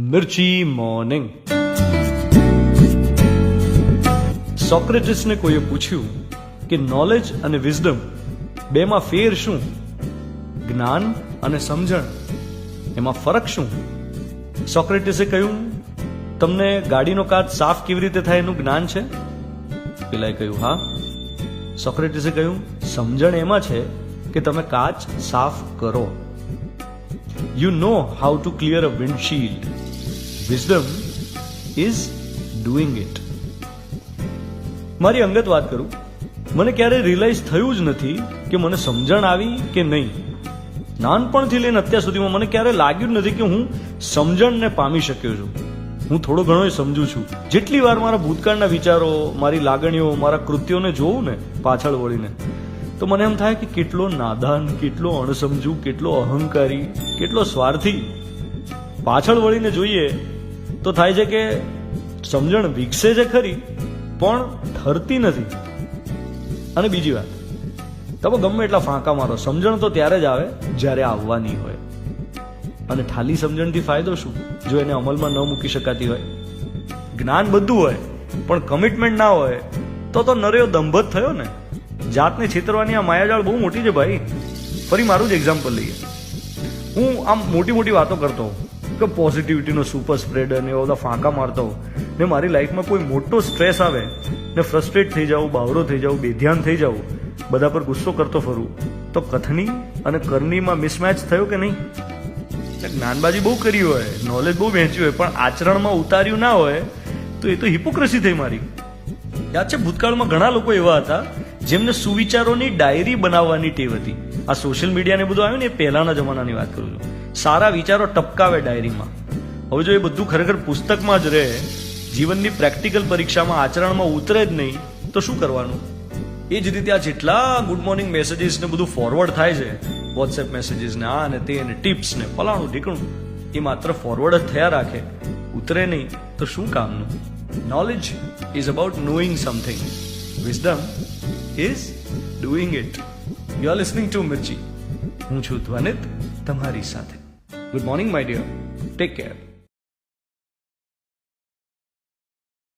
મિર્ચી morning. સોક્રેટિસને કોઈએ પૂછ્યું કે નોલેજ અને વિઝડમ બેમાં ફેર શું, જ્ઞાન અને સમજણ એમાં ફરક શું? સોક્રેટિસે કહ્યું, તમને ગાડીનો કાચ સાફ કેવી રીતે થાય એનું જ્ઞાન છે? પેલાએ કહ્યું હા. સોક્રેટિસે કહ્યું, સમજણ એમાં છે કે તમે કાચ સાફ કરો. You know how to clear a windshield. Wisdom is doing it. મારી અંગત વાત કરું, મને ક્યારે રિયલાઇઝ થયું જ નથી કે મને સમજણ આવી કે નહીં. નાનપણથી લઈને અત્યાર સુધીમાં મને ક્યારે લાગ્યું જ નથી કે હું સમજણને પામી શક્યો છું. હું થોડો ઘણો સમજુ છું. જેટલી વાર મારા ભૂતકાળના વિચારો, મારી લાગણીઓ, મારા કૃત્યોને જોઉં ને પાછળ વળીને, તો મને એમ થાય કે કેટલો નાદાન, કેટલો અણસમજુ, કેટલો અહંકારી, કેટલો સ્વાર્થી. પાછળ વળીને જોઈએ તો થાય છે કે સમજણ વિકસે છે ખરી, પણ ઠરતી નથી. અને બીજી વાત, તમે ગમે એટલા ફાંકા મારો, સમજણ તો ત્યારે જ આવે જ્યારે આવવાની હોય. અને ખાલી સમજણથી ફાયદો શું જો એને અમલમાં ન મૂકી શકાતી હોય? જ્ઞાન બધું હોય પણ કમિટમેન્ટ ના હોય તો નર્યો દંભ જ થયો ને. જાતને છેતરવાની આ માયાજાળ બહુ મોટી છે ભાઈ. ફરી મારું જ એક્ઝામ્પલ લઈએ. હું આમ મોટી મોટી વાતો કરતો કે પોઝિટિવિટીનો સુપર સ્પ્રેડર ને એવા બધા ફાંકા મારતો ને મારી લાઈફમાં કોઈ મોટો સ્ટ્રેસ આવે ને ફ્રસ્ટ્રેટ થઈ જાઉં, બાવરો થઈ જાઉં, બેધ્યાન થઈ જાઉં, બધા પર ગુસ્સો કરતો ફરું, તો કથની અને કરણીમાં મિસમેચ થયો કે નહીં? જ્ઞાનબાજી બહુ કરી હોય, નોલેજ બહુ વહેંચ્યું હોય, પણ આચરણમાં ઉતાર્યું ના હોય તો એ તો હિપોક્રેસી થઈ મારી. યાદ છે, ભૂતકાળમાં ઘણા લોકો એવા હતા જેમને સુવિચારોની ડાયરી બનાવવાની ટેવ હતી. આ સોશિયલ મીડિયા ને બધું આવ્યું ને એ પહેલાના જમાનાની વાત કરું છું. સારા વિચારો ટપકાવે ડાયરીમાં. હવે જો એ બધું ખરેખર પુસ્તકમાં જ રહે, જીવનની પ્રેક્ટિકલ પરીક્ષામાં આચરણમાં ઉતરે જ નહીં, તો શું કરવાનું? એ જ રીતે આ જેટલા ગુડ મોર્નિંગ મેસેજીસ ને બધું ફોરવર્ડ થાય છે, વોટ્સએપ મેસેજીસ ને આ ને તે ને ટિપ્સ ને ફલાણું ઢીકણું, એ માત્ર ફોરવર્ડ જ થયા રાખે, ઉતરે નહીં તો શું કામનું? Knowledge is about knowing something. Wisdom is doing it. You are listening to Mirchi. હું છું ધ્વનિત, તમારી સાથે. Good morning, my dear. Take care.